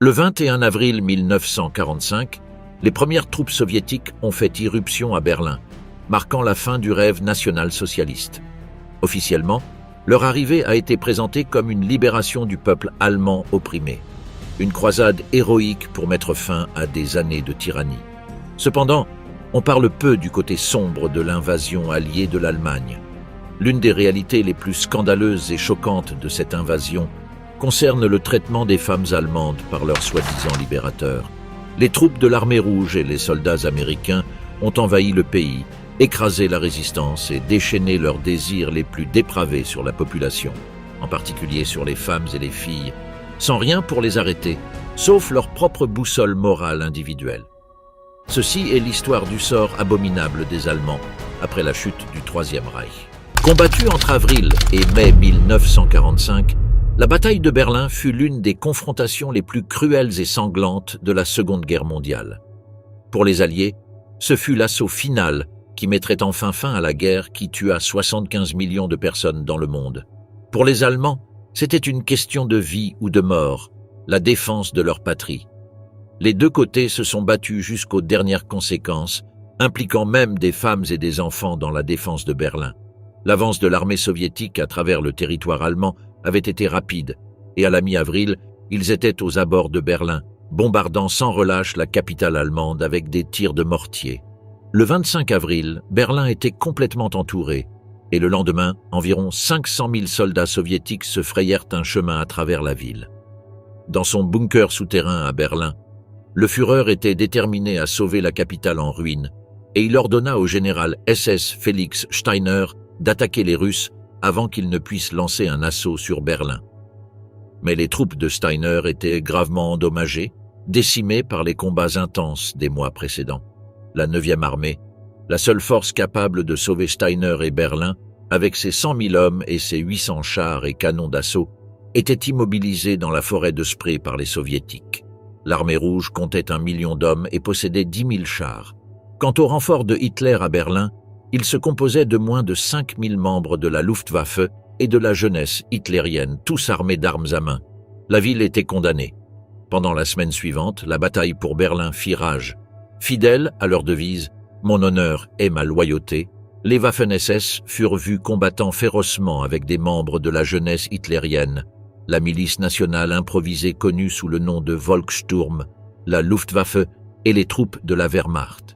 Le 21 avril 1945, les premières troupes soviétiques ont fait irruption à Berlin, marquant la fin du rêve national-socialiste. Officiellement, leur arrivée a été présentée comme une libération du peuple allemand opprimé, une croisade héroïque pour mettre fin à des années de tyrannie. Cependant, on parle peu du côté sombre de l'invasion alliée de l'Allemagne. L'une des réalités les plus scandaleuses et choquantes de cette invasion concerne le traitement des femmes allemandes par leurs soi-disant libérateurs. Les troupes de l'armée rouge et les soldats américains ont envahi le pays, écrasé la résistance et déchaîné leurs désirs les plus dépravés sur la population, en particulier sur les femmes et les filles, sans rien pour les arrêter, sauf leur propre boussole morale individuelle. Ceci est l'histoire du sort abominable des Allemands après la chute du Troisième Reich. Combattue entre avril et mai 1945, la bataille de Berlin fut l'une des confrontations les plus cruelles et sanglantes de la Seconde Guerre mondiale. Pour les Alliés, ce fut l'assaut final qui mettrait enfin fin à la guerre qui tua 75 millions de personnes dans le monde. Pour les Allemands, c'était une question de vie ou de mort, la défense de leur patrie. Les deux côtés se sont battus jusqu'aux dernières conséquences, impliquant même des femmes et des enfants dans la défense de Berlin. L'avance de l'armée soviétique à travers le territoire allemand avait été rapide, et à la mi-avril, ils étaient aux abords de Berlin, bombardant sans relâche la capitale allemande avec des tirs de mortier. Le 25 avril, Berlin était complètement entouré, et le lendemain, environ 500 000 soldats soviétiques se frayèrent un chemin à travers la ville. Dans son bunker souterrain à Berlin, le Führer était déterminé à sauver la capitale en ruine, et il ordonna au général SS Felix Steiner d'attaquer les Russes avant qu'ils ne puissent lancer un assaut sur Berlin. Mais les troupes de Steiner étaient gravement endommagées, décimées par les combats intenses des mois précédents. La 9e armée, la seule force capable de sauver Steiner et Berlin, avec ses 100 000 hommes et ses 800 chars et canons d'assaut, était immobilisée dans la forêt de Spree par les soviétiques. L'armée rouge comptait 1 million d'hommes et possédait 10 000 chars. Quant au renfort de Hitler à Berlin, il se composait de moins de 5 000 membres de la Luftwaffe et de la jeunesse hitlérienne, tous armés d'armes à main. La ville était condamnée. Pendant la semaine suivante, la bataille pour Berlin fit rage. Fidèles à leur devise « Mon honneur et ma loyauté », les Waffen-SS furent vus combattant férocement avec des membres de la jeunesse hitlérienne, la milice nationale improvisée connue sous le nom de Volkssturm, la Luftwaffe et les troupes de la Wehrmacht.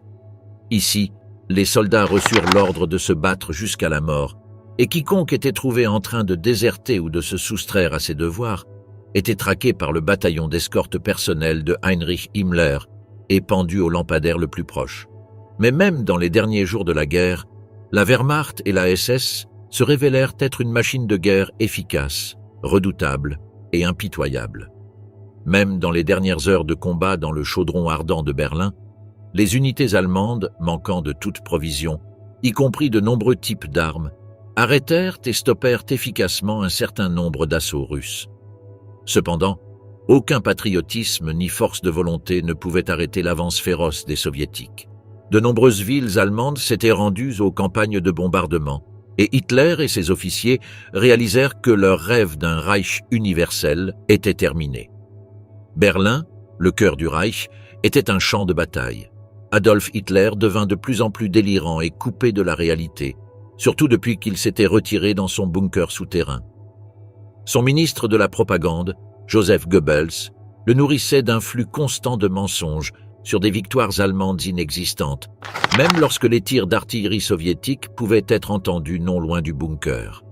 Ici, les soldats reçurent l'ordre de se battre jusqu'à la mort, et quiconque était trouvé en train de déserter ou de se soustraire à ses devoirs était traqué par le bataillon d'escorte personnelle de Heinrich Himmler et pendu au lampadaire le plus proche. Mais même dans les derniers jours de la guerre, la Wehrmacht et la SS se révélèrent être une machine de guerre efficace, redoutable et impitoyable. Même dans les dernières heures de combat dans le chaudron ardent de Berlin, les unités allemandes, manquant de toute provision, y compris de nombreux types d'armes, arrêtèrent et stoppèrent efficacement un certain nombre d'assauts russes. Cependant, aucun patriotisme ni force de volonté ne pouvait arrêter l'avance féroce des soviétiques. De nombreuses villes allemandes s'étaient rendues aux campagnes de bombardement, et Hitler et ses officiers réalisèrent que leur rêve d'un Reich universel était terminé. Berlin, le cœur du Reich, était un champ de bataille. Adolf Hitler devint de plus en plus délirant et coupé de la réalité, surtout depuis qu'il s'était retiré dans son bunker souterrain. Son ministre de la propagande, Joseph Goebbels, le nourrissait d'un flux constant de mensonges sur des victoires allemandes inexistantes, même lorsque les tirs d'artillerie soviétique pouvaient être entendus non loin du bunker.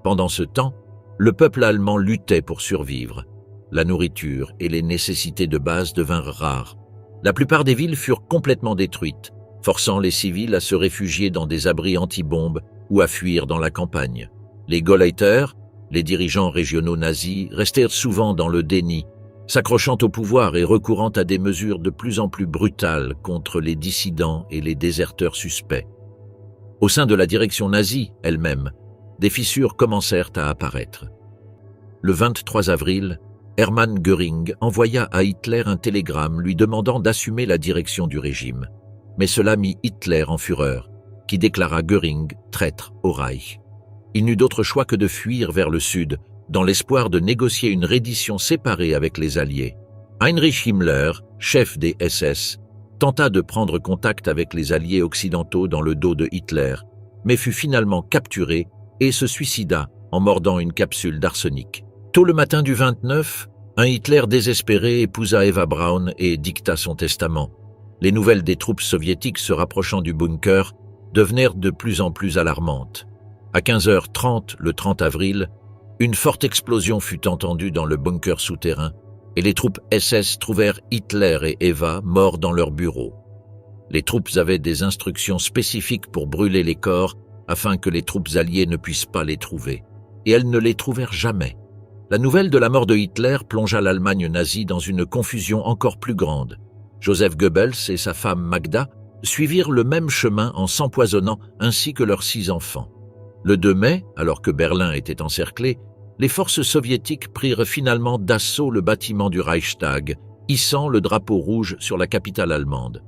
Pendant ce temps, le peuple allemand luttait pour survivre. La nourriture et les nécessités de base devinrent rares. La plupart des villes furent complètement détruites, forçant les civils à se réfugier dans des abris anti-bombes ou à fuir dans la campagne. Les Gauleiter, les dirigeants régionaux nazis, restèrent souvent dans le déni, s'accrochant au pouvoir et recourant à des mesures de plus en plus brutales contre les dissidents et les déserteurs suspects. Au sein de la direction nazie elle-même, des fissures commencèrent à apparaître. Le 23 avril, Hermann Göring envoya à Hitler un télégramme lui demandant d'assumer la direction du régime. Mais cela mit Hitler en fureur, qui déclara Göring traître au Reich. Il n'eut d'autre choix que de fuir vers le sud, dans l'espoir de négocier une reddition séparée avec les Alliés. Heinrich Himmler, chef des SS, tenta de prendre contact avec les alliés occidentaux dans le dos de Hitler, mais fut finalement capturé et se suicida en mordant une capsule d'arsenic. Tôt le matin du 29, un Hitler désespéré épousa Eva Braun et dicta son testament. Les nouvelles des troupes soviétiques se rapprochant du bunker devinrent de plus en plus alarmantes. À 15h30, le 30 avril, une forte explosion fut entendue dans le bunker souterrain et les troupes SS trouvèrent Hitler et Eva morts dans leur bureau. Les troupes avaient des instructions spécifiques pour brûler les corps afin que les troupes alliées ne puissent pas les trouver. Et elles ne les trouvèrent jamais. La nouvelle de la mort de Hitler plongea l'Allemagne nazie dans une confusion encore plus grande. Joseph Goebbels et sa femme Magda suivirent le même chemin en s'empoisonnant ainsi que leurs 6 enfants. Le 2 mai, alors que Berlin était encerclé, les forces soviétiques prirent finalement d'assaut le bâtiment du Reichstag, hissant le drapeau rouge sur la capitale allemande.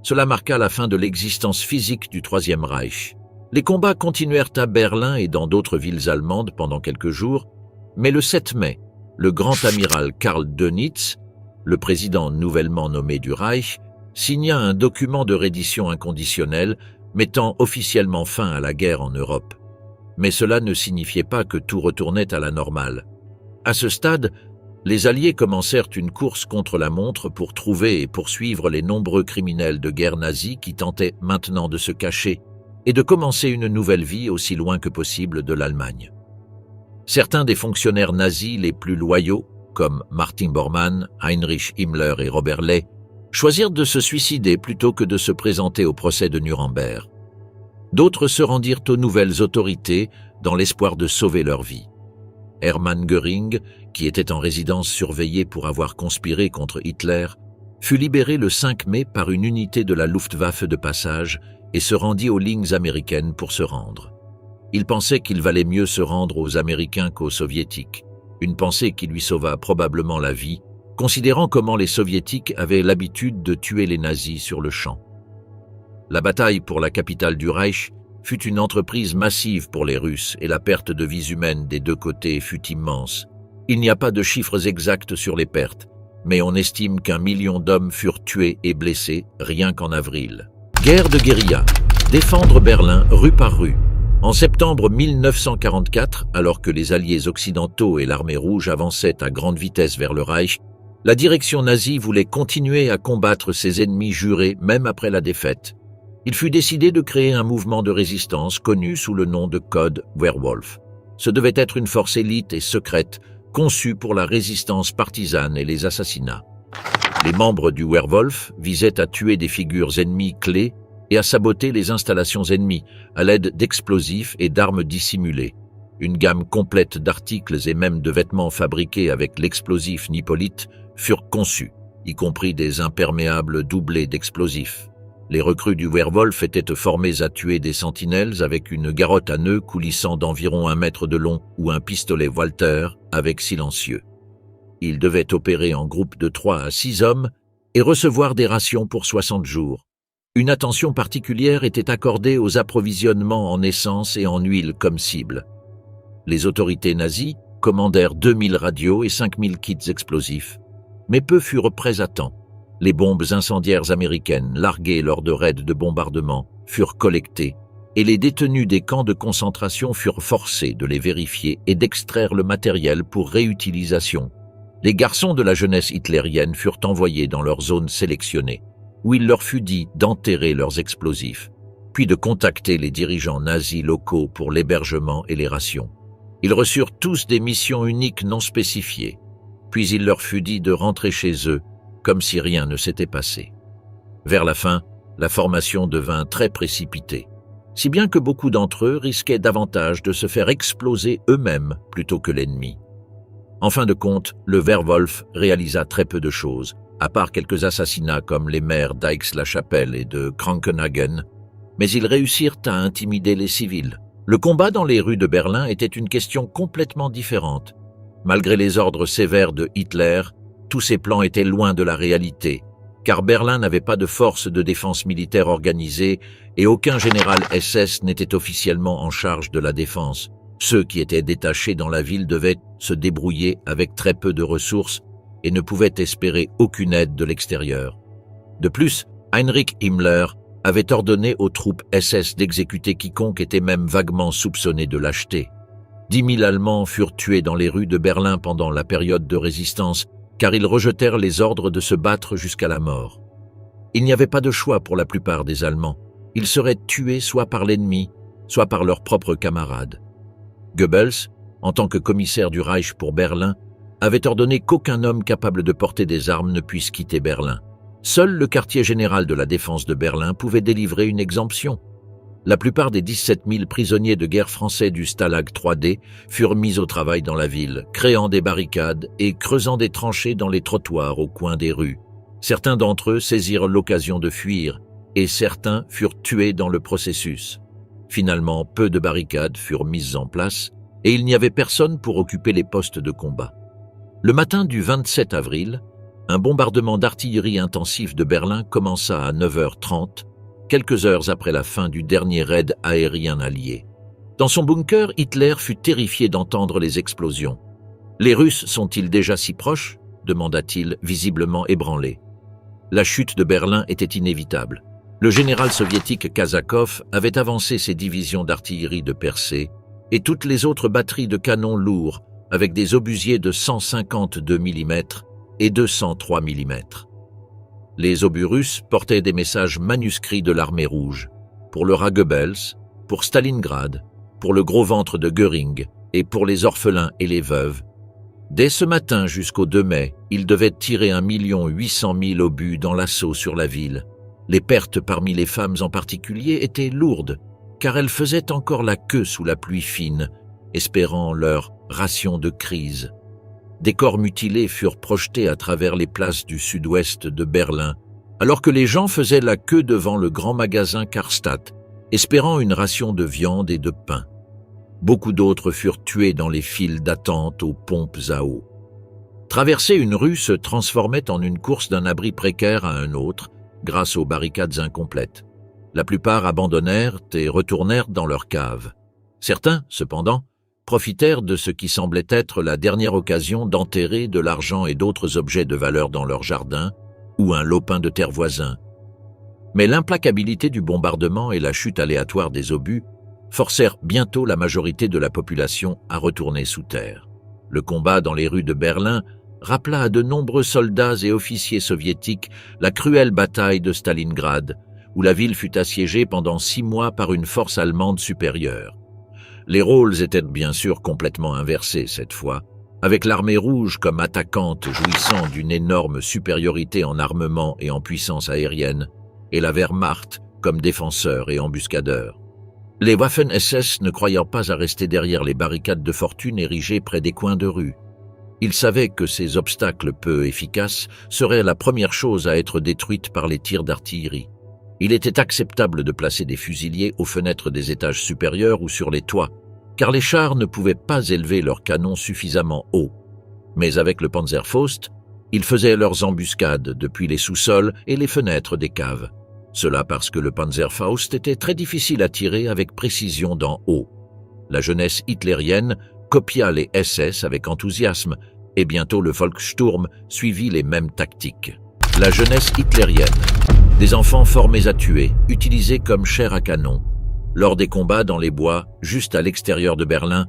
Cela marqua la fin de l'existence physique du Troisième Reich. Les combats continuèrent à Berlin et dans d'autres villes allemandes pendant quelques jours, mais le 7 mai, le grand amiral Karl Dönitz, le président nouvellement nommé du Reich, signa un document de reddition inconditionnelle mettant officiellement fin à la guerre en Europe. Mais cela ne signifiait pas que tout retournait à la normale. À ce stade, les Alliés commencèrent une course contre la montre pour trouver et poursuivre les nombreux criminels de guerre nazis qui tentaient maintenant de se cacher et de commencer une nouvelle vie aussi loin que possible de l'Allemagne. Certains des fonctionnaires nazis les plus loyaux, comme Martin Bormann, Heinrich Himmler et Robert Ley, choisirent de se suicider plutôt que de se présenter au procès de Nuremberg. D'autres se rendirent aux nouvelles autorités dans l'espoir de sauver leur vie. Hermann Göring, qui était en résidence surveillée pour avoir conspiré contre Hitler, fut libéré le 5 mai par une unité de la Luftwaffe de passage et se rendit aux lignes américaines pour se rendre. Il pensait qu'il valait mieux se rendre aux Américains qu'aux Soviétiques, une pensée qui lui sauva probablement la vie, considérant comment les Soviétiques avaient l'habitude de tuer les nazis sur le champ. La bataille pour la capitale du Reich fut une entreprise massive pour les Russes et la perte de vies humaines des 2 côtés fut immense. Il n'y a pas de chiffres exacts sur les pertes, mais on estime qu'1 million d'hommes furent tués et blessés rien qu'en avril. Guerre de guérilla. Défendre Berlin rue par rue. En septembre 1944, alors que les alliés occidentaux et l'armée rouge avançaient à grande vitesse vers le Reich, la direction nazie voulait continuer à combattre ses ennemis jurés même après la défaite. Il fut décidé de créer un mouvement de résistance connu sous le nom de Code Werwolf. Ce devait être une force élite et secrète, conçue pour la résistance partisane et les assassinats. Les membres du Werwolf visaient à tuer des figures ennemies clés et à saboter les installations ennemies à l'aide d'explosifs et d'armes dissimulées. Une gamme complète d'articles et même de vêtements fabriqués avec l'explosif nipolite furent conçus, y compris des imperméables doublés d'explosifs. Les recrues du Werwolf étaient formés à tuer des sentinelles avec une garrotte à nœuds coulissant d'environ 1 mètre de long ou un pistolet Walter avec silencieux. Ils devaient opérer en groupe de 3 à 6 hommes et recevoir des rations pour 60 jours. Une attention particulière était accordée aux approvisionnements en essence et en huile comme cible. Les autorités nazies commandèrent 2000 radios et 5000 kits explosifs, mais peu furent prêts à temps. Les bombes incendiaires américaines larguées lors de raids de bombardement furent collectées et les détenus des camps de concentration furent forcés de les vérifier et d'extraire le matériel pour réutilisation. Les garçons de la jeunesse hitlérienne furent envoyés dans leur zone sélectionnée, où il leur fut dit d'enterrer leurs explosifs, puis de contacter les dirigeants nazis locaux pour l'hébergement et les rations. Ils reçurent tous des missions uniques non spécifiées, puis il leur fut dit de rentrer chez eux comme si rien ne s'était passé. Vers la fin, la formation devint très précipitée, si bien que beaucoup d'entre eux risquaient davantage de se faire exploser eux-mêmes plutôt que l'ennemi. En fin de compte, le Werwolf réalisa très peu de choses, à part quelques assassinats comme les maires d'Aix-la-Chapelle et de Krankenhagen, mais ils réussirent à intimider les civils. Le combat dans les rues de Berlin était une question complètement différente. Malgré les ordres sévères de Hitler, tous ces plans étaient loin de la réalité, car Berlin n'avait pas de force de défense militaire organisée et aucun général SS n'était officiellement en charge de la défense. Ceux qui étaient détachés dans la ville devaient se débrouiller avec très peu de ressources et ne pouvaient espérer aucune aide de l'extérieur. De plus, Heinrich Himmler avait ordonné aux troupes SS d'exécuter quiconque était même vaguement soupçonné de lâcheté. 10 000 Allemands furent tués dans les rues de Berlin pendant la période de résistance, car ils rejetèrent les ordres de se battre jusqu'à la mort. Il n'y avait pas de choix pour la plupart des Allemands. Ils seraient tués soit par l'ennemi, soit par leurs propres camarades. Goebbels, en tant que commissaire du Reich pour Berlin, avait ordonné qu'aucun homme capable de porter des armes ne puisse quitter Berlin. Seul le quartier général de la défense de Berlin pouvait délivrer une exemption. La plupart des 17 000 prisonniers de guerre français du Stalag 3D furent mis au travail dans la ville, créant des barricades et creusant des tranchées dans les trottoirs au coin des rues. Certains d'entre eux saisirent l'occasion de fuir, et certains furent tués dans le processus. Finalement, peu de barricades furent mises en place, et il n'y avait personne pour occuper les postes de combat. Le matin du 27 avril, un bombardement d'artillerie intensif de Berlin commença à 9h30, quelques heures après la fin du dernier raid aérien allié. Dans son bunker, Hitler fut terrifié d'entendre les explosions. « Les Russes sont-ils déjà si proches ?» demanda-t-il, visiblement ébranlé. La chute de Berlin était inévitable. Le général soviétique Kazakov avait avancé ses divisions d'artillerie de percée et toutes les autres batteries de canons lourds avec des obusiers de 152 mm et 203 mm. Les obus russes portaient des messages manuscrits de l'armée rouge, pour le rat Goebbels, pour Stalingrad, pour le gros ventre de Göring et pour les orphelins et les veuves. Dès ce matin jusqu'au 2 mai, ils devaient tirer 1 800 000 obus dans l'assaut sur la ville. Les pertes parmi les femmes en particulier étaient lourdes, car elles faisaient encore la queue sous la pluie fine, espérant leur ration de crise. Des corps mutilés furent projetés à travers les places du sud-ouest de Berlin, alors que les gens faisaient la queue devant le grand magasin Karstadt, espérant une ration de viande et de pain. Beaucoup d'autres furent tués dans les files d'attente aux pompes à eau. Traverser une rue se transformait en une course d'un abri précaire à un autre, grâce aux barricades incomplètes. La plupart abandonnèrent et retournèrent dans leurs caves. Certains, cependant, profitèrent de ce qui semblait être la dernière occasion d'enterrer de l'argent et d'autres objets de valeur dans leur jardin ou un lopin de terre voisin. Mais l'implacabilité du bombardement et la chute aléatoire des obus forcèrent bientôt la majorité de la population à retourner sous terre. Le combat dans les rues de Berlin rappela à de nombreux soldats et officiers soviétiques la cruelle bataille de Stalingrad, où la ville fut assiégée pendant 6 mois par une force allemande supérieure. Les rôles étaient bien sûr complètement inversés cette fois, avec l'armée rouge comme attaquante jouissant d'une énorme supériorité en armement et en puissance aérienne, et la Wehrmacht comme défenseur et embuscadeur. Les Waffen-SS ne croyant pas à rester derrière les barricades de fortune érigées près des coins de rue. Ils savaient que ces obstacles peu efficaces seraient la première chose à être détruite par les tirs d'artillerie. Il était acceptable de placer des fusiliers aux fenêtres des étages supérieurs ou sur les toits, car les chars ne pouvaient pas élever leurs canons suffisamment haut. Mais avec le Panzerfaust, ils faisaient leurs embuscades depuis les sous-sols et les fenêtres des caves. Cela parce que le Panzerfaust était très difficile à tirer avec précision d'en haut. La jeunesse hitlérienne copia les SS avec enthousiasme, et bientôt le Volkssturm suivit les mêmes tactiques. La jeunesse hitlérienne, des enfants formés à tuer, utilisés comme chair à canon. Lors des combats dans les bois, juste à l'extérieur de Berlin,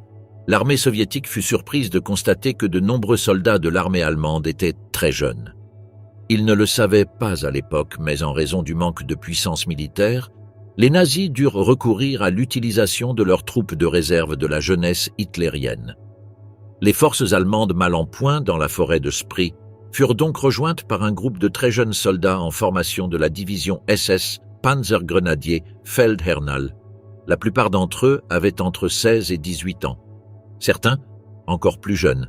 l'armée soviétique fut surprise de constater que de nombreux soldats de l'armée allemande étaient très jeunes. Ils ne le savaient pas à l'époque, mais en raison du manque de puissance militaire, les nazis durent recourir à l'utilisation de leurs troupes de réserve de la jeunesse hitlérienne. Les forces allemandes mal en point dans la forêt de Spree furent donc rejointes par un groupe de très jeunes soldats en formation de la division SS Panzergrenadier Feldherrnal. La plupart d'entre eux avaient entre 16 et 18 ans. Certains, encore plus jeunes.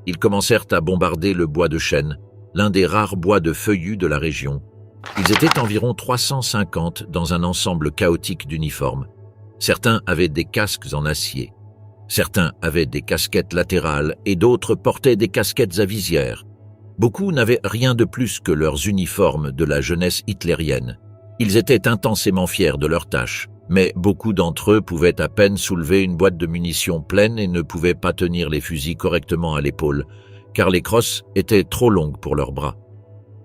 Ils commencèrent à bombarder le bois de chêne, l'un des rares bois de feuillus de la région. Ils étaient environ 350 dans un ensemble chaotique d'uniformes. Certains avaient des casques en acier. Certains avaient des casquettes latérales et d'autres portaient des casquettes à visière. Beaucoup n'avaient rien de plus que leurs uniformes de la jeunesse hitlérienne. Ils étaient intensément fiers de leur tâche, mais beaucoup d'entre eux pouvaient à peine soulever une boîte de munitions pleine et ne pouvaient pas tenir les fusils correctement à l'épaule, car les crosses étaient trop longues pour leurs bras.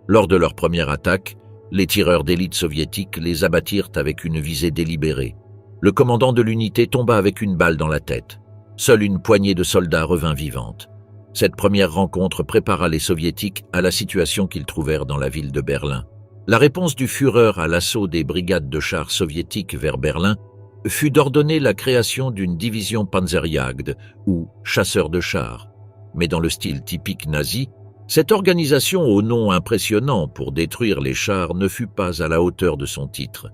Lors de leur première attaque, les tireurs d'élite soviétiques les abattirent avec une visée délibérée. Le commandant de l'unité tomba avec une balle dans la tête. Seule une poignée de soldats revint vivante. Cette première rencontre prépara les soviétiques à la situation qu'ils trouvèrent dans la ville de Berlin. La réponse du Führer à l'assaut des brigades de chars soviétiques vers Berlin fut d'ordonner la création d'une division Panzerjagd, ou chasseurs de chars. Mais dans le style typique nazi, cette organisation au nom impressionnant pour détruire les chars ne fut pas à la hauteur de son titre.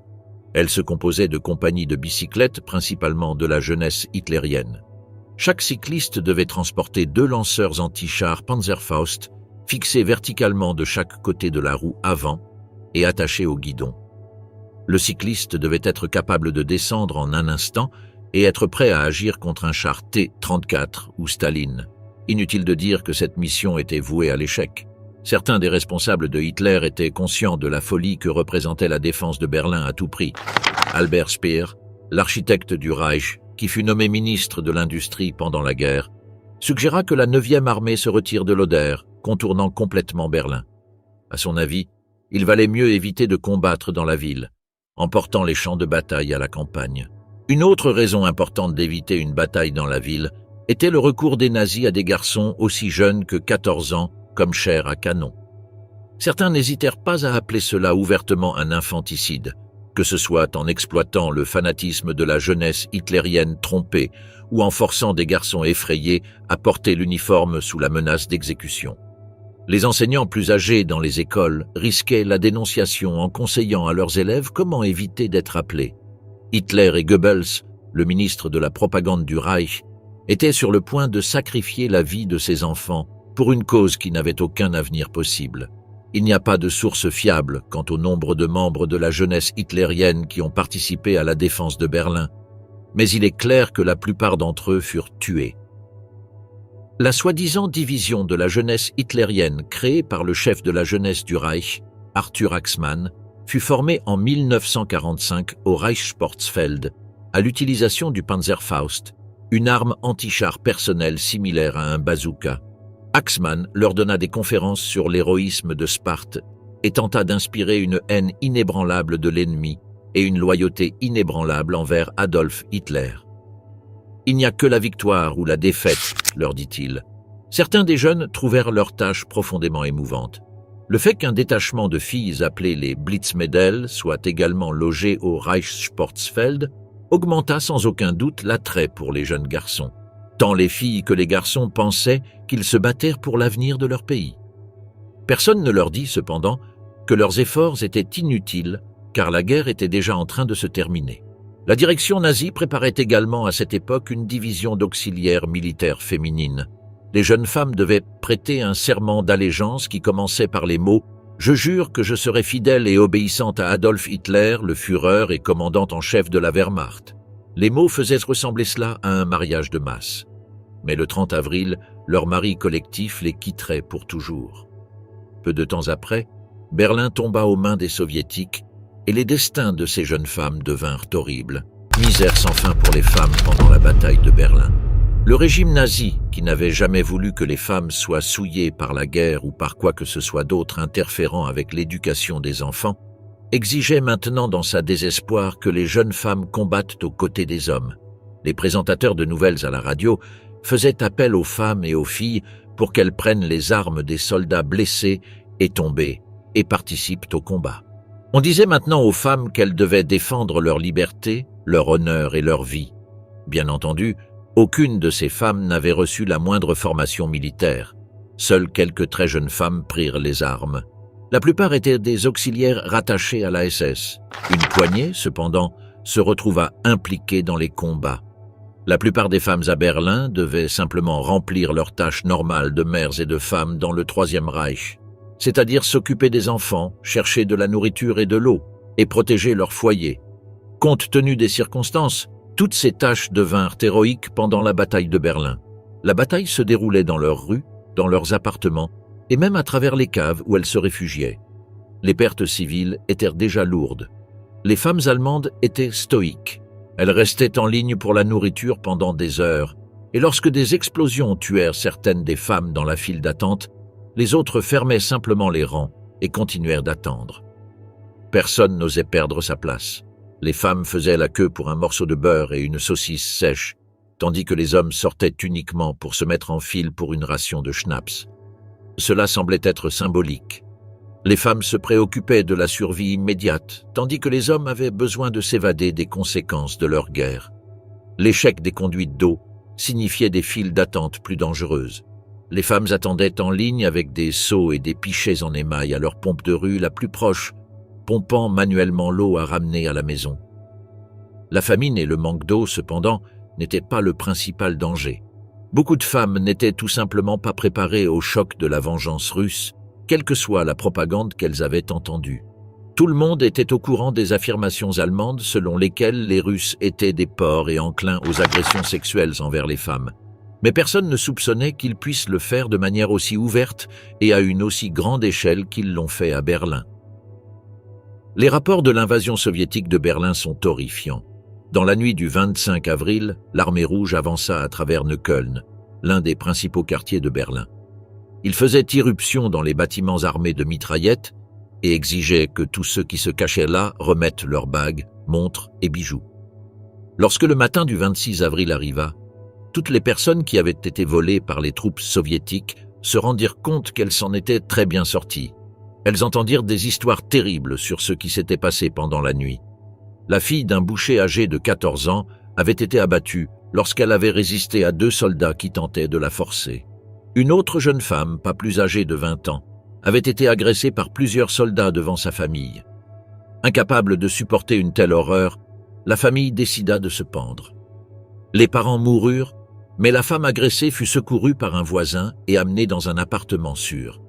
Elle se composait de compagnies de bicyclettes, principalement de la jeunesse hitlérienne. Chaque cycliste devait transporter 2 lanceurs anti-chars Panzerfaust fixés verticalement de chaque côté de la roue avant et attachés au guidon. Le cycliste devait être capable de descendre en un instant et être prêt à agir contre un char T-34 ou Staline. Inutile de dire que cette mission était vouée à l'échec. Certains des responsables de Hitler étaient conscients de la folie que représentait la défense de Berlin à tout prix. Albert Speer, l'architecte du Reich, qui fut nommé ministre de l'Industrie pendant la guerre, suggéra que la 9e armée se retire de l'Oder, contournant complètement Berlin. À son avis, il valait mieux éviter de combattre dans la ville, en portant les champs de bataille à la campagne. Une autre raison importante d'éviter une bataille dans la ville était le recours des nazis à des garçons aussi jeunes que 14 ans comme chair à canon. Certains n'hésitèrent pas à appeler cela ouvertement un infanticide, que ce soit en exploitant le fanatisme de la jeunesse hitlérienne trompée ou en forçant des garçons effrayés à porter l'uniforme sous la menace d'exécution. Les enseignants plus âgés dans les écoles risquaient la dénonciation en conseillant à leurs élèves comment éviter d'être appelés. Hitler et Goebbels, le ministre de la propagande du Reich, étaient sur le point de sacrifier la vie de ses enfants pour une cause qui n'avait aucun avenir possible. Il n'y a pas de source fiable quant au nombre de membres de la jeunesse hitlérienne qui ont participé à la défense de Berlin, mais il est clair que la plupart d'entre eux furent tués. La soi-disant division de la jeunesse hitlérienne créée par le chef de la jeunesse du Reich, Arthur Axmann, fut formée en 1945 au Reichssportfeld à l'utilisation du Panzerfaust, une arme anti-char personnelle similaire à un bazooka. Axmann leur donna des conférences sur l'héroïsme de Sparte et tenta d'inspirer une haine inébranlable de l'ennemi et une loyauté inébranlable envers Adolf Hitler. « Il n'y a que la victoire ou la défaite », leur dit-il. Certains des jeunes trouvèrent leur tâche profondément émouvante. Le fait qu'un détachement de filles appelées les Blitzmädel soit également logé au Reichssportfeld augmenta sans aucun doute l'attrait pour les jeunes garçons. Tant les filles que les garçons pensaient qu'ils se battèrent pour l'avenir de leur pays. Personne ne leur dit, cependant, que leurs efforts étaient inutiles, car la guerre était déjà en train de se terminer. La direction nazie préparait également à cette époque une division d'auxiliaires militaires féminines. Les jeunes femmes devaient prêter un serment d'allégeance qui commençait par les mots « Je jure que je serai fidèle et obéissante à Adolf Hitler, le Führer et commandant en chef de la Wehrmacht ». Les mots faisaient ressembler cela à un mariage de masse. Mais le 30 avril, leur mari collectif les quitterait pour toujours. Peu de temps après, Berlin tomba aux mains des Soviétiques et les destins de ces jeunes femmes devinrent horribles. Misère sans fin pour les femmes pendant la bataille de Berlin. Le régime nazi, qui n'avait jamais voulu que les femmes soient souillées par la guerre ou par quoi que ce soit d'autre interférant avec l'éducation des enfants, exigeait maintenant dans sa désespoir que les jeunes femmes combattent aux côtés des hommes. Les présentateurs de nouvelles à la radio faisaient appel aux femmes et aux filles pour qu'elles prennent les armes des soldats blessés et tombés et participent au combat. On disait maintenant aux femmes qu'elles devaient défendre leur liberté, leur honneur et leur vie. Bien entendu, aucune de ces femmes n'avait reçu la moindre formation militaire. Seules quelques très jeunes femmes prirent les armes. La plupart étaient des auxiliaires rattachés à la SS. Une poignée, cependant, se retrouva impliquée dans les combats. La plupart des femmes à Berlin devaient simplement remplir leurs tâches normales de mères et de femmes dans le Troisième Reich, c'est-à-dire s'occuper des enfants, chercher de la nourriture et de l'eau, et protéger leur foyer. Compte tenu des circonstances, toutes ces tâches devinrent héroïques pendant la bataille de Berlin. La bataille se déroulait dans leurs rues, dans leurs appartements, et même à travers les caves où elles se réfugiaient. Les pertes civiles étaient déjà lourdes. Les femmes allemandes étaient stoïques. Elles restaient en ligne pour la nourriture pendant des heures et lorsque des explosions tuèrent certaines des femmes dans la file d'attente, les autres fermaient simplement les rangs et continuèrent d'attendre. Personne n'osait perdre sa place. Les femmes faisaient la queue pour un morceau de beurre et une saucisse sèche, tandis que les hommes sortaient uniquement pour se mettre en file pour une ration de schnapps. Cela semblait être symbolique. Les femmes se préoccupaient de la survie immédiate, tandis que les hommes avaient besoin de s'évader des conséquences de leur guerre. L'échec des conduites d'eau signifiait des files d'attente plus dangereuses. Les femmes attendaient en ligne avec des seaux et des pichets en émail à leur pompe de rue la plus proche, pompant manuellement l'eau à ramener à la maison. La famine et le manque d'eau, cependant, n'étaient pas le principal danger. Beaucoup de femmes n'étaient tout simplement pas préparées au choc de la vengeance russe, quelle que soit la propagande qu'elles avaient entendue. Tout le monde était au courant des affirmations allemandes selon lesquelles les Russes étaient des porcs et enclins aux agressions sexuelles envers les femmes. Mais personne ne soupçonnait qu'ils puissent le faire de manière aussi ouverte et à une aussi grande échelle qu'ils l'ont fait à Berlin. Les rapports de l'invasion soviétique de Berlin sont horrifiants. Dans la nuit du 25 avril, l'armée rouge avança à travers Neukölln, l'un des principaux quartiers de Berlin. Il faisait irruption dans les bâtiments armés de mitraillettes et exigeait que tous ceux qui se cachaient là remettent leurs bagues, montres et bijoux. Lorsque le matin du 26 avril arriva, toutes les personnes qui avaient été volées par les troupes soviétiques se rendirent compte qu'elles s'en étaient très bien sorties. Elles entendirent des histoires terribles sur ce qui s'était passé pendant la nuit. La fille d'un boucher âgé de 14 ans avait été abattue lorsqu'elle avait résisté à 2 soldats qui tentaient de la forcer. Une autre jeune femme, pas plus âgée de 20 ans, avait été agressée par plusieurs soldats devant sa famille. Incapable de supporter une telle horreur, la famille décida de se pendre. Les parents moururent, mais la femme agressée fut secourue par un voisin et amenée dans un appartement sûr.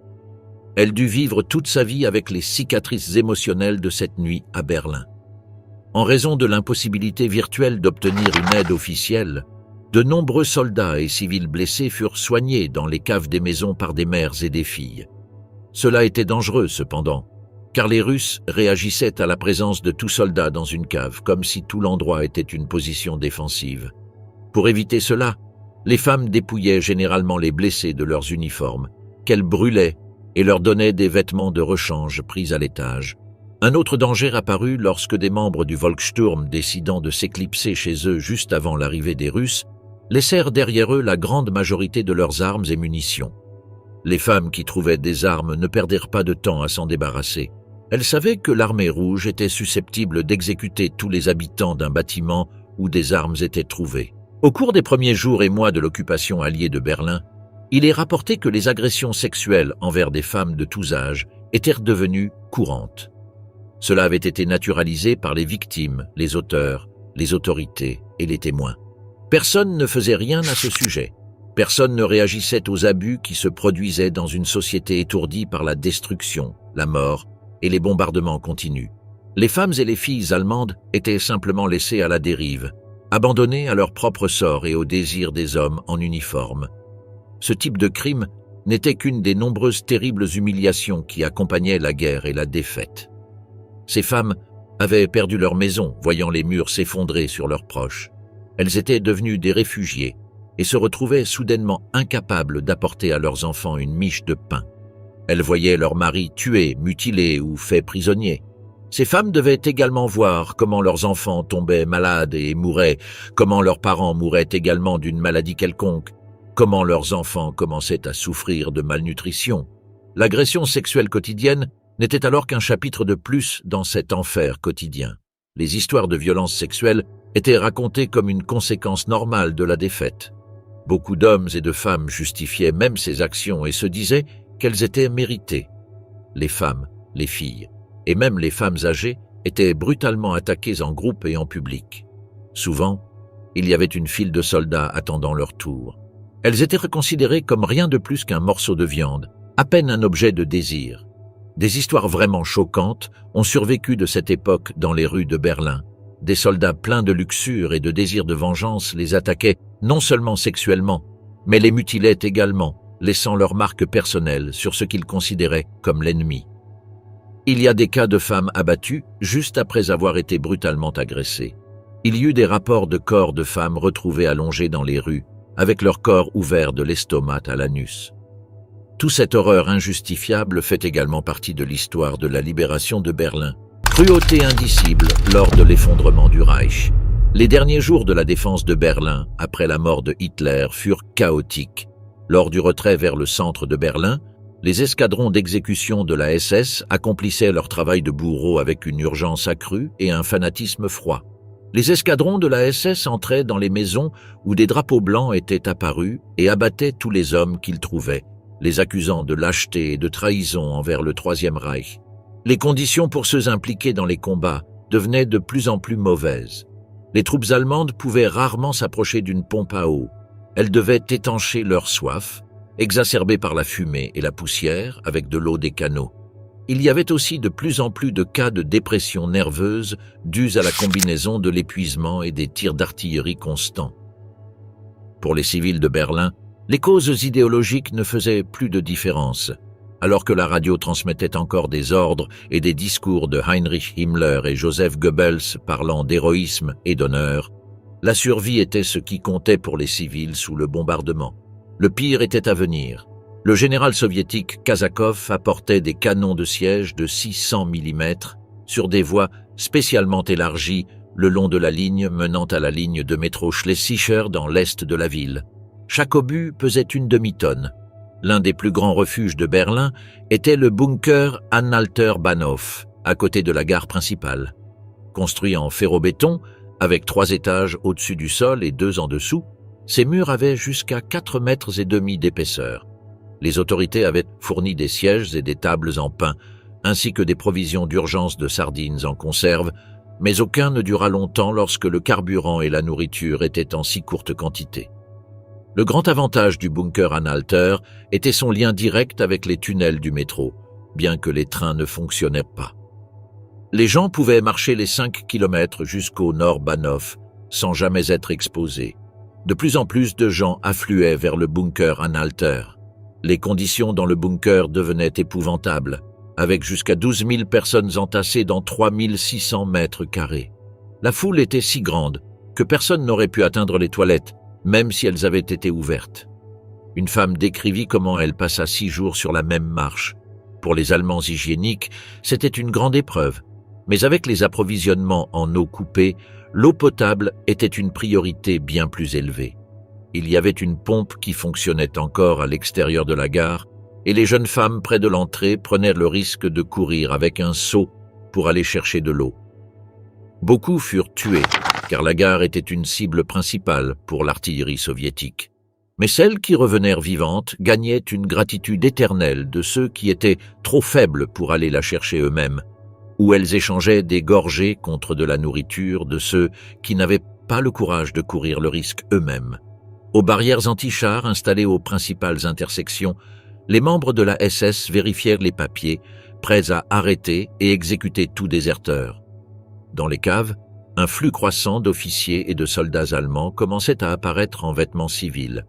Elle dut vivre toute sa vie avec les cicatrices émotionnelles de cette nuit à Berlin. En raison de l'impossibilité virtuelle d'obtenir une aide officielle, de nombreux soldats et civils blessés furent soignés dans les caves des maisons par des mères et des filles. Cela était dangereux cependant, car les Russes réagissaient à la présence de tout soldat dans une cave, comme si tout l'endroit était une position défensive. Pour éviter cela, les femmes dépouillaient généralement les blessés de leurs uniformes, qu'elles brûlaient et leur donnaient des vêtements de rechange pris à l'étage. Un autre danger apparut lorsque des membres du Volkssturm, décidant de s'éclipser chez eux juste avant l'arrivée des Russes, laissèrent derrière eux la grande majorité de leurs armes et munitions. Les femmes qui trouvaient des armes ne perdirent pas de temps à s'en débarrasser. Elles savaient que l'armée rouge était susceptible d'exécuter tous les habitants d'un bâtiment où des armes étaient trouvées. Au cours des premiers jours et mois de l'occupation alliée de Berlin, il est rapporté que les agressions sexuelles envers des femmes de tous âges étaient devenues courantes. Cela avait été naturalisé par les victimes, les auteurs, les autorités et les témoins. Personne ne faisait rien à ce sujet. Personne ne réagissait aux abus qui se produisaient dans une société étourdie par la destruction, la mort et les bombardements continus. Les femmes et les filles allemandes étaient simplement laissées à la dérive, abandonnées à leur propre sort et au désir des hommes en uniforme. Ce type de crime n'était qu'une des nombreuses terribles humiliations qui accompagnaient la guerre et la défaite. Ces femmes avaient perdu leur maison, voyant les murs s'effondrer sur leurs proches. Elles étaient devenues des réfugiés et se retrouvaient soudainement incapables d'apporter à leurs enfants une miche de pain. Elles voyaient leurs maris tués, mutilés ou faits prisonniers. Ces femmes devaient également voir comment leurs enfants tombaient malades et mouraient, comment leurs parents mouraient également d'une maladie quelconque, comment leurs enfants commençaient à souffrir de malnutrition. L'agression sexuelle quotidienne n'était alors qu'un chapitre de plus dans cet enfer quotidien. Les histoires de violences sexuelles étaient racontées comme une conséquence normale de la défaite. Beaucoup d'hommes et de femmes justifiaient même ces actions et se disaient qu'elles étaient méritées. Les femmes, les filles et même les femmes âgées étaient brutalement attaquées en groupe et en public. Souvent, il y avait une file de soldats attendant leur tour. Elles étaient considérées comme rien de plus qu'un morceau de viande, à peine un objet de désir. Des histoires vraiment choquantes ont survécu de cette époque dans les rues de Berlin. Des soldats pleins de luxure et de désir de vengeance les attaquaient non seulement sexuellement, mais les mutilaient également, laissant leur marque personnelle sur ce qu'ils considéraient comme l'ennemi. Il y a des cas de femmes abattues juste après avoir été brutalement agressées. Il y eut des rapports de corps de femmes retrouvés allongés dans les rues, avec leur corps ouvert de l'estomac à l'anus. Toute cette horreur injustifiable fait également partie de l'histoire de la libération de Berlin. Cruauté indicible lors de l'effondrement du Reich. Les derniers jours de la défense de Berlin, après la mort de Hitler, furent chaotiques. Lors du retrait vers le centre de Berlin, les escadrons d'exécution de la SS accomplissaient leur travail de bourreau avec une urgence accrue et un fanatisme froid. Les escadrons de la SS entraient dans les maisons où des drapeaux blancs étaient apparus et abattaient tous les hommes qu'ils trouvaient, les accusant de lâcheté et de trahison envers le Troisième Reich. Les conditions pour ceux impliqués dans les combats devenaient de plus en plus mauvaises. Les troupes allemandes pouvaient rarement s'approcher d'une pompe à eau. Elles devaient étancher leur soif, exacerbée par la fumée et la poussière avec de l'eau des canaux. Il y avait aussi de plus en plus de cas de dépression nerveuse dus à la combinaison de l'épuisement et des tirs d'artillerie constants. Pour les civils de Berlin, les causes idéologiques ne faisaient plus de différence. Alors que la radio transmettait encore des ordres et des discours de Heinrich Himmler et Joseph Goebbels parlant d'héroïsme et d'honneur, la survie était ce qui comptait pour les civils sous le bombardement. Le pire était à venir. Le général soviétique Kazakov apportait des canons de siège de 600 mm sur des voies spécialement élargies le long de la ligne menant à la ligne de métro Schlesischer dans l'est de la ville. Chaque obus pesait une demi-tonne. L'un des plus grands refuges de Berlin était le bunker Anhalter Bahnhof, à côté de la gare principale. Construit en ferro-béton, avec 3 étages au-dessus du sol et 2 en dessous, ces murs avaient jusqu'à 4,5 mètres d'épaisseur. Les autorités avaient fourni des sièges et des tables en pin, ainsi que des provisions d'urgence de sardines en conserve, mais aucun ne dura longtemps lorsque le carburant et la nourriture étaient en si courte quantité. Le grand avantage du bunker Anhalter était son lien direct avec les tunnels du métro, bien que les trains ne fonctionnaient pas. Les gens pouvaient marcher les 5 kilomètres jusqu'au Nord Bahnhof, sans jamais être exposés. De plus en plus de gens affluaient vers le bunker Anhalter. Les conditions dans le bunker devenaient épouvantables, avec jusqu'à 12 000 personnes entassées dans 3 600 mètres carrés. La foule était si grande que personne n'aurait pu atteindre les toilettes, même si elles avaient été ouvertes. Une femme décrivit comment elle passa 6 jours sur la même marche. Pour les Allemands hygiéniques, c'était une grande épreuve. Mais avec les approvisionnements en eau coupée, l'eau potable était une priorité bien plus élevée. Il y avait une pompe qui fonctionnait encore à l'extérieur de la gare, et les jeunes femmes près de l'entrée prenaient le risque de courir avec un seau pour aller chercher de l'eau. Beaucoup furent tués, car la gare était une cible principale pour l'artillerie soviétique. Mais celles qui revenèrent vivantes gagnaient une gratitude éternelle de ceux qui étaient trop faibles pour aller la chercher eux-mêmes, où elles échangeaient des gorgées contre de la nourriture de ceux qui n'avaient pas le courage de courir le risque eux-mêmes. Aux barrières anti-chars installées aux principales intersections, les membres de la SS vérifièrent les papiers, prêts à arrêter et exécuter tout déserteur. Dans les caves, un flux croissant d'officiers et de soldats allemands commençait à apparaître en vêtements civils.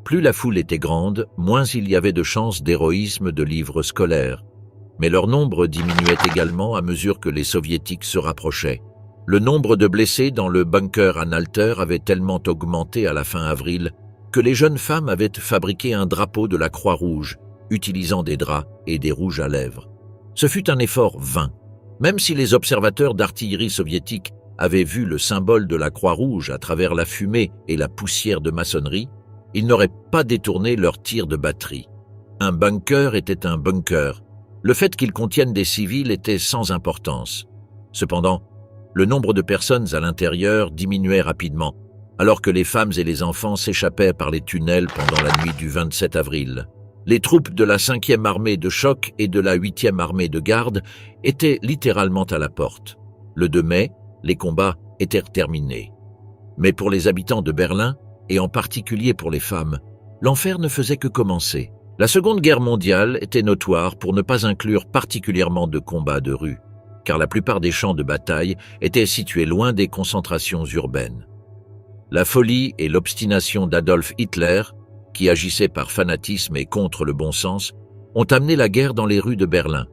Plus la foule était grande, moins il y avait de chances d'héroïsme de livres scolaires. Mais leur nombre diminuait également à mesure que les soviétiques se rapprochaient. Le nombre de blessés dans le bunker Anhalter avait tellement augmenté à la fin avril que les jeunes femmes avaient fabriqué un drapeau de la Croix-Rouge, utilisant des draps et des rouges à lèvres. Ce fut un effort vain. Même si les observateurs d'artillerie soviétique avaient vu le symbole de la Croix-Rouge à travers la fumée et la poussière de maçonnerie, ils n'auraient pas détourné leurs tirs de batterie. Un bunker était un bunker. Le fait qu'il contienne des civils était sans importance. Cependant, le nombre de personnes à l'intérieur diminuait rapidement, alors que les femmes et les enfants s'échappaient par les tunnels pendant la nuit du 27 avril. Les troupes de la 5e armée de choc et de la 8e armée de garde étaient littéralement à la porte. Le 2 mai, les combats étaient terminés. Mais pour les habitants de Berlin, et en particulier pour les femmes, l'enfer ne faisait que commencer. La Seconde Guerre mondiale était notoire pour ne pas inclure particulièrement de combats de rue, car la plupart des champs de bataille étaient situés loin des concentrations urbaines. La folie et l'obstination d'Adolf Hitler, qui agissait par fanatisme et contre le bon sens, ont amené la guerre dans les rues de Berlin.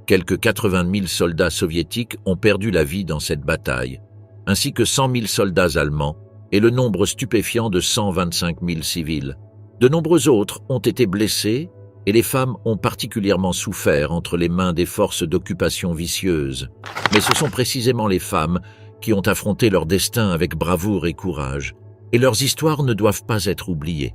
Quelques 80 000 soldats soviétiques ont perdu la vie dans cette bataille, ainsi que 100 000 soldats allemands et le nombre stupéfiant de 125 000 civils. De nombreux autres ont été blessés et les femmes ont particulièrement souffert entre les mains des forces d'occupation vicieuses. Mais ce sont précisément les femmes qui ont affronté leur destin avec bravoure et courage, et leurs histoires ne doivent pas être oubliées.